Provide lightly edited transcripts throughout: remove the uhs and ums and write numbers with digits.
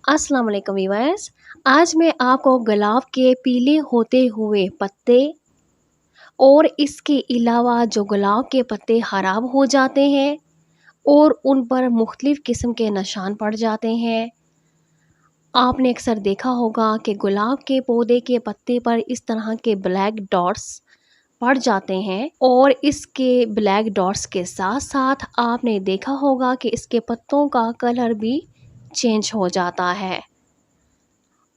अस्सलाम वालेकुम व्यूअर्स। आज मैं आपको गुलाब के पीले होते हुए पत्ते और इसके अलावा जो गुलाब के पत्ते ख़राब हो जाते हैं और उन पर मुख्तलिफ़ किस्म के निशान पड़ जाते हैं। आपने अक्सर देखा होगा कि गुलाब के पौधे के पत्ते पर इस तरह के ब्लैक डॉट्स पड़ जाते हैं और इसके ब्लैक डॉट्स के साथ-साथ आपने देखा होगा कि इसके पत्तों का कलर भी चेंज हो जाता है।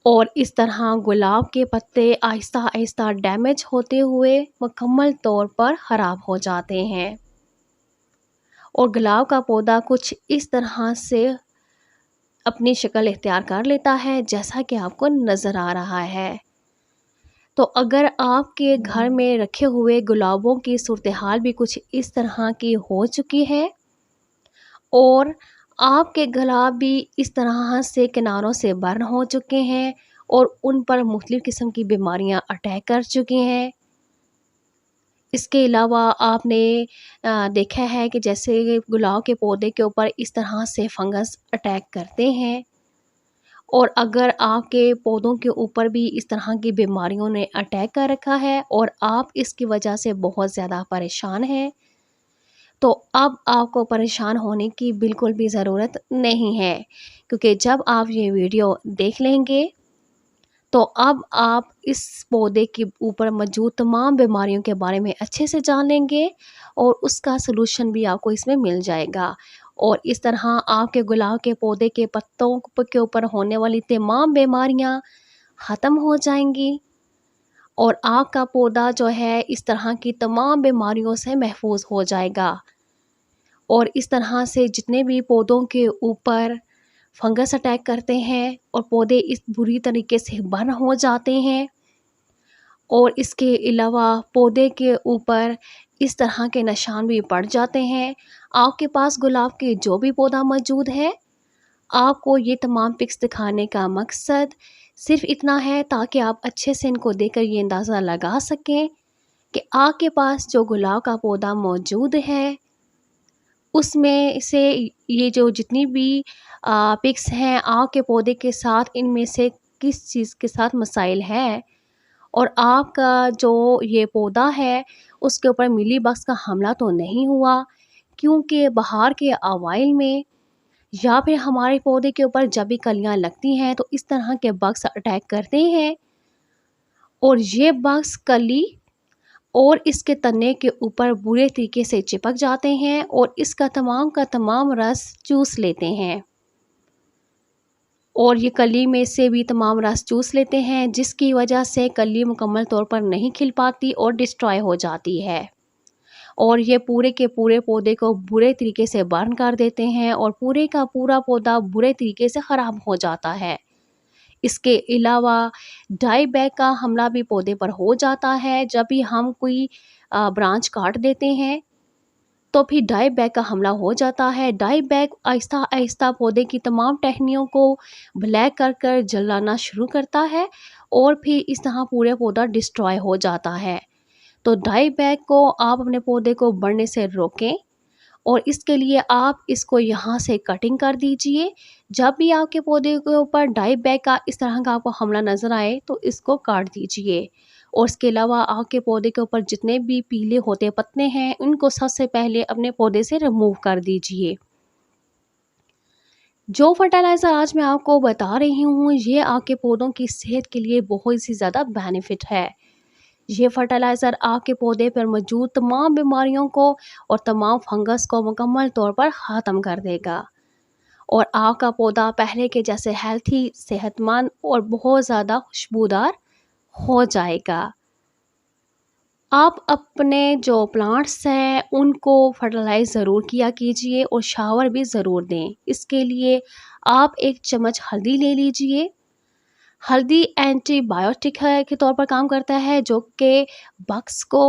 और इस तरह गुलाब के पत्ते आहिस्ता-आहिस्ता डैमेज होते हुए मुकम्मल तौर पर ख़राब हो जाते हैं और गुलाब का पौधा कुछ इस तरह से अपनी शक्ल इख्तियार कर लेता है जैसा कि आपको नज़र आ रहा है। तो अगर आपके घर में रखे हुए गुलाबों की सूरत-ए-हाल भी कुछ इस तरह की हो चुकी है और आपके गुलाब भी इस तरह से किनारों से बर्न हो चुके हैं और उन पर मुख्तलिफ़ किस्म की बीमारियां अटैक कर चुकी हैं। इसके अलावा आपने देखा है कि जैसे गुलाब के पौधे के ऊपर इस तरह से फंगस अटैक करते हैं और अगर आपके पौधों के ऊपर भी इस तरह की बीमारियों ने अटैक कर रखा है और आप इसकी वजह से बहुत ज़्यादा परेशान हैं, तो अब आपको परेशान होने की बिल्कुल भी ज़रूरत नहीं है, क्योंकि जब आप ये वीडियो देख लेंगे तो अब आप इस पौधे के ऊपर मौजूद तमाम बीमारियों के बारे में अच्छे से जान लेंगे और उसका सलूशन भी आपको इसमें मिल जाएगा और इस तरह आपके गुलाब के पौधे के पत्तों के ऊपर होने वाली तमाम बीमारियां ख़त्म हो जाएंगी और आपका पौधा जो है इस तरह की तमाम बीमारियों से महफूज हो जाएगा। और इस तरह से जितने भी पौधों के ऊपर फंगस अटैक करते हैं और पौधे इस बुरी तरीके से बर्न हो जाते हैं और इसके अलावा पौधे के ऊपर इस तरह के निशान भी पड़ जाते हैं। आपके पास गुलाब के जो भी पौधा मौजूद है, आपको ये तमाम पिक्स दिखाने का मकसद सिर्फ इतना है ताकि आप अच्छे से इनको देखकर ये अंदाज़ा लगा सकें कि आपके पास जो गुलाब का पौधा मौजूद है उसमें से ये जो जितनी भी पिक्स हैं आपके पौधे के साथ, इनमें से किस चीज़ के साथ मसाइल है और आपका जो ये पौधा है उसके ऊपर मिलीबग्स का हमला तो नहीं हुआ, क्योंकि बहार के अवाइल में या फिर हमारे पौधे के ऊपर जब भी कलियां लगती हैं तो इस तरह के बग्स अटैक करते हैं और ये बग्स कली और इसके तने के ऊपर बुरे तरीके से चिपक जाते हैं और इसका तमाम का तमाम रस चूस लेते हैं और ये कली में से भी तमाम रस चूस लेते हैं, जिसकी वजह से कली मुकम्मल तौर पर नहीं खिल पाती और डिस्ट्रॉय हो जाती है और ये पूरे के पूरे पौधे को बुरे तरीके से बर्न कर देते हैं और पूरे का पूरा पौधा बुरे तरीके से ख़राब हो जाता है। इसके अलावा डाई बैग का हमला भी पौधे पर हो जाता है। जब भी हम कोई ब्रांच काट देते हैं तो फिर डाई बैग का हमला हो जाता है। डाई बैग आहिस्ता आहिस्ता पौधे की तमाम टहनियों को ब्लैक कर कर जलाना शुरू करता है और फिर इस तरह पूरा पौधा डिस्ट्रॉय हो जाता है। तो डाई बैग को आप अपने पौधे को बढ़ने से रोकें और इसके लिए आप इसको यहाँ से कटिंग कर दीजिए। जब भी आपके पौधे के ऊपर डाई बैग का इस तरह का आपको हमला नज़र आए तो इसको काट दीजिए और इसके अलावा आपके पौधे के ऊपर जितने भी पीले होते पत्ते हैं उनको सबसे पहले अपने पौधे से रिमूव कर दीजिए। जो फर्टिलाइज़र आज मैं आपको बता रही हूँ ये आपके पौधों की सेहत के लिए बहुत ही ज़्यादा बेनिफिट है। ये फर्टिलाइज़र आपके पौधे पर मौजूद तमाम बीमारियों को और तमाम फंगस को मुकम्मल तौर पर ख़त्म कर देगा और आपका पौधा पहले के जैसे हेल्थी, सेहतमंद और बहुत ज़्यादा खुशबूदार हो जाएगा। आप अपने जो प्लांट्स हैं उनको फर्टिलाइज़ ज़रूर किया कीजिए और शावर भी ज़रूर दें। इसके लिए आप 1 चम्मच हल्दी ले लीजिए। हल्दी एंटीबायोटिक है के तौर पर काम करता है, जो कि बग्स को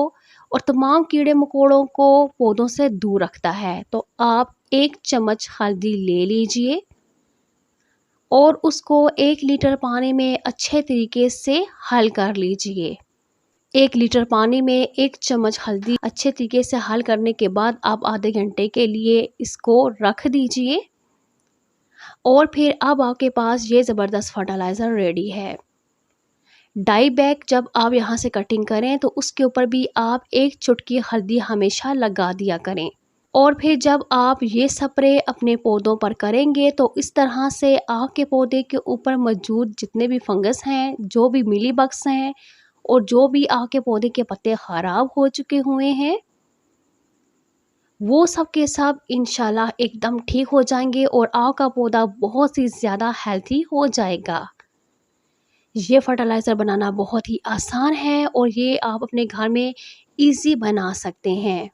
और तमाम कीड़े मकोड़ों को पौधों से दूर रखता है। तो आप 1 चम्मच हल्दी ले लीजिए और उसको 1 लीटर पानी में अच्छे तरीके से हल कर लीजिए। 1 लीटर पानी में 1 चम्मच हल्दी अच्छे तरीके से हल करने के बाद आप आधे घंटे के लिए इसको रख दीजिए। और फिर अब आपके पास ये ज़बरदस्त फर्टिलाइज़र रेडी है। डाई बैग जब आप यहाँ से कटिंग करें तो उसके ऊपर भी आप एक चुटकी हल्दी हमेशा लगा दिया करें। और फिर जब आप ये स्प्रे अपने पौधों पर करेंगे तो इस तरह से आपके पौधे के ऊपर मौजूद जितने भी फंगस हैं, जो भी मिलीबग्स हैं और जो भी आपके पौधे के पत्ते ख़राब हो चुके हुए हैं, वो सब के सब इंशाल्लाह एकदम ठीक हो जाएंगे और आपका पौधा बहुत ही ज़्यादा हेल्थी हो जाएगा। ये फर्टिलाइज़र बनाना बहुत ही आसान है और ये आप अपने घर में ईज़ी बना सकते हैं।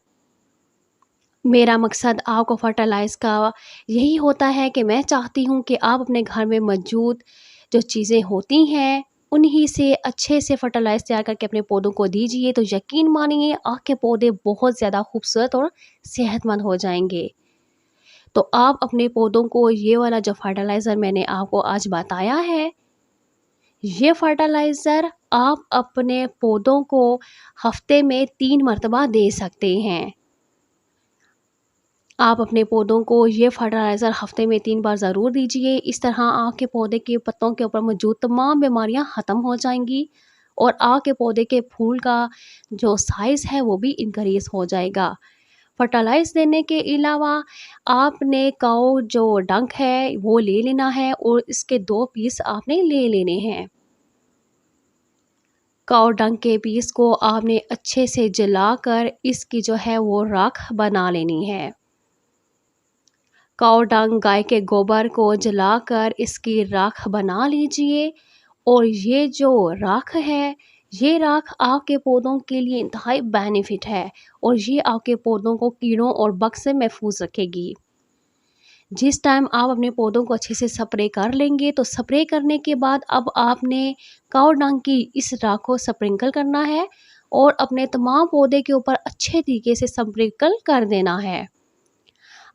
मेरा मकसद आपको फर्टिलाइज़ का यही होता है कि मैं चाहती हूँ कि आप अपने घर में मौजूद जो चीज़ें होती हैं, उन्हीं से अच्छे से फर्टिलाइज़ तैयार करके अपने पौधों को दीजिए, तो यकीन मानिए आपके पौधे बहुत ज़्यादा खूबसूरत और सेहतमंद हो जाएँगे। तो आप अपने पौधों को ये वाला जो फर्टिलाइज़र मैंने आपको आज बताया है, ये फर्टिलाइज़र आप अपने पौधों को हफ़्ते में 3 मरतबा दे सकते हैं। आप अपने पौधों को ये फर्टिलाइज़र हफ़्ते में 3 बार ज़रूर दीजिए। इस तरह आपके पौधे के पत्तों के ऊपर मौजूद तमाम बीमारियां ख़त्म हो जाएंगी और आपके पौधे के फूल का जो साइज़ है वो भी इंक्रीज़ हो जाएगा। फर्टिलाइज़ देने के अलावा आपने काऊ जो डंक है वो ले लेना है और इसके 2 पीस आपने ले लेने हैं। काऊ डंक के पीस को आपने अच्छे से जलाकर इसकी जो है वो राख बना लेनी है। काऊ डंग गाय के गोबर को जलाकर इसकी राख बना लीजिए और ये जो राख है, ये राख आपके पौधों के लिए इंतहाई बेनिफिट है और ये आपके पौधों को कीड़ों और बग से महफूज रखेगी। जिस टाइम आप अपने पौधों को अच्छे से स्प्रे कर लेंगे तो स्प्रे करने के बाद अब आपने काऊ डंग की इस राख को स्प्रिंकल करना है और अपने तमाम पौधे के ऊपर अच्छे तरीके से स्प्रिंकल कर देना है।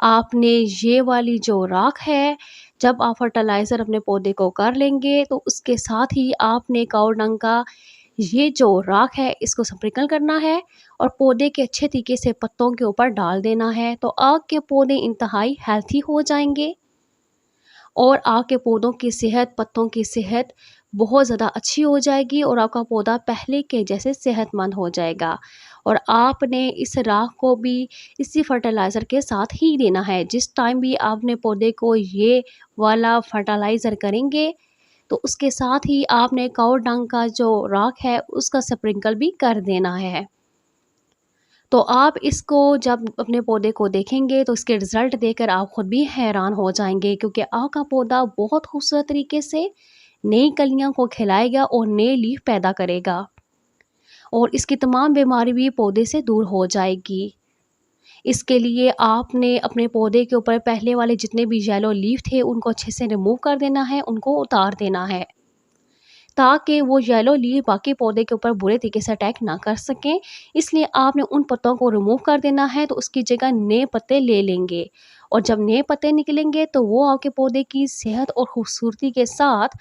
आपने ये वाली जो राख है, जब आप फर्टिलाइज़र अपने पौधे को कर लेंगे तो उसके साथ ही आपने काऊ डंग का ये जो राख है इसको स्प्रिंकल करना है और पौधे के अच्छे तरीके से पत्तों के ऊपर डाल देना है। तो आपके पौधे इंतहाई हेल्थी हो जाएंगे और आपके पौधों की सेहत, पत्तों की सेहत बहुत ज़्यादा अच्छी हो जाएगी और आपका पौधा पहले के जैसे सेहतमंद हो जाएगा। और आपने इस राख को भी इसी फर्टिलाइज़र के साथ ही देना है। जिस टाइम भी आपने पौधे को ये वाला फर्टिलाइज़र करेंगे तो उसके साथ ही आपने काऊ डंग का जो राख है उसका स्प्रिंकल भी कर देना है। तो आप इसको जब अपने पौधे को देखेंगे तो इसके रिज़ल्ट देखकर आप खुद भी हैरान हो जाएंगे, क्योंकि आपका पौधा बहुत खूबसूरत तरीके से नई कलियां को खिलाएगा और नए लीफ पैदा करेगा और इसकी तमाम बीमारी भी पौधे से दूर हो जाएगी। इसके लिए आपने अपने पौधे के ऊपर पहले वाले जितने भी येलो लीफ थे उनको अच्छे से रिमूव कर देना है, उनको उतार देना है ताकि वो येलो लीफ बाकी पौधे के ऊपर बुरे तरीके से अटैक ना कर सकें। इसलिए आपने उन पत्तों को रिमूव कर देना है, तो उसकी जगह नए पत्ते ले लेंगे और जब नए पत्ते निकलेंगे तो वो आपके पौधे की सेहत और खूबसूरती के साथ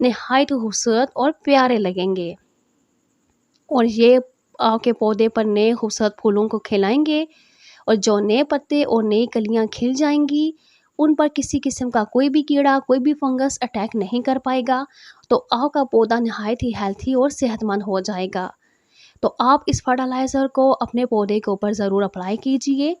नहायत खूबसूरत और प्यारे लगेंगे और ये आपके पौधे पर नए खूबसूरत फूलों को खिलाएंगे और जो नए पत्ते और नई कलियां खिल जाएंगी उन पर किसी किस्म का कोई भी कीड़ा, कोई भी फंगस अटैक नहीं कर पाएगा। तो आपका पौधा नहायत ही हेल्थी और सेहतमंद हो जाएगा। तो आप इस फर्टिलाइज़र को अपने पौधे के ऊपर ज़रूर अप्लाई कीजिए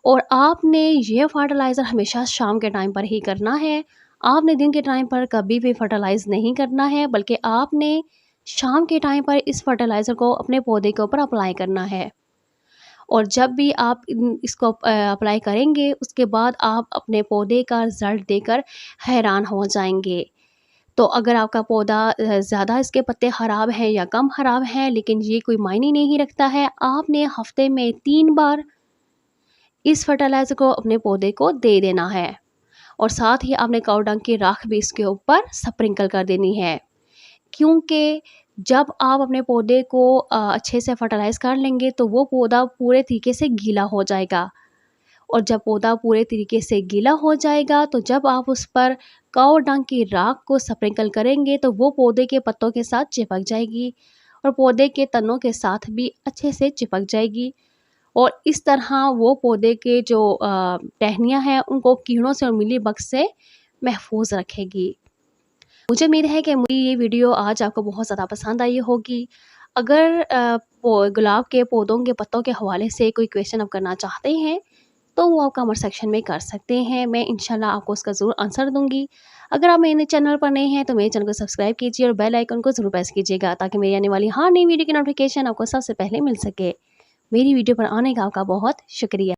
और आपने ये फर्टिलाइज़र हमेशा शाम के टाइम पर ही करना है। आपने दिन के टाइम पर कभी भी फर्टिलाइज़ नहीं करना है, बल्कि आपने शाम के टाइम पर इस फर्टिलाइज़र को अपने पौधे के ऊपर अप्लाई करना है। और जब भी आप इसको अप्लाई करेंगे उसके बाद आप अपने पौधे का रिज़ल्ट देखकर हैरान हो जाएंगे। तो अगर आपका पौधा ज़्यादा इसके पत्ते ख़राब हैं या कम ख़राब हैं, लेकिन ये कोई मायने नहीं रखता है, आपने हफ़्ते में 3 बार इस फर्टिलाइज़र को अपने पौधे को दे देना है और साथ ही आपने काऊ डंग की राख भी इसके ऊपर स्प्रिंकल कर देनी है। क्योंकि जब आप अपने पौधे को अच्छे से फर्टिलाइज़ कर लेंगे तो वो पौधा पूरे तरीके से गीला हो जाएगा और जब पौधा पूरे तरीके से गीला हो जाएगा तो जब आप उस पर काऊ डंग की राख को स्प्रिंकल करेंगे तो वो पौधे के पत्तों के साथ चिपक जाएगी और पौधे के तनों के साथ भी अच्छे से चिपक जाएगी और इस तरह वो पौधे के जो टहनियाँ हैं उनको कीड़ों से और मिलीबग से महफूज रखेगी। मुझे उम्मीद है कि मेरी ये वीडियो आज आपको बहुत ज़्यादा पसंद आई होगी। अगर गुलाब के पौधों के पत्तों के हवाले से कोई क्वेश्चन आप करना चाहते हैं तो वो आप कमेंट सेक्शन में कर सकते हैं। मैं इंशाल्लाह आपको उसका ज़रूर आंसर दूँगी। अगर आप मेरे चैनल पर नए हैं तो मेरे चैनल को सब्सक्राइब कीजिए और बेल आइकन को ज़रूर प्रेस कीजिएगा ताकि मेरी आने वाली हर नई वीडियो की नोटिफिकेशन आपको सबसे पहले मिल सके। मेरी वीडियो पर आने का आपका बहुत शुक्रिया।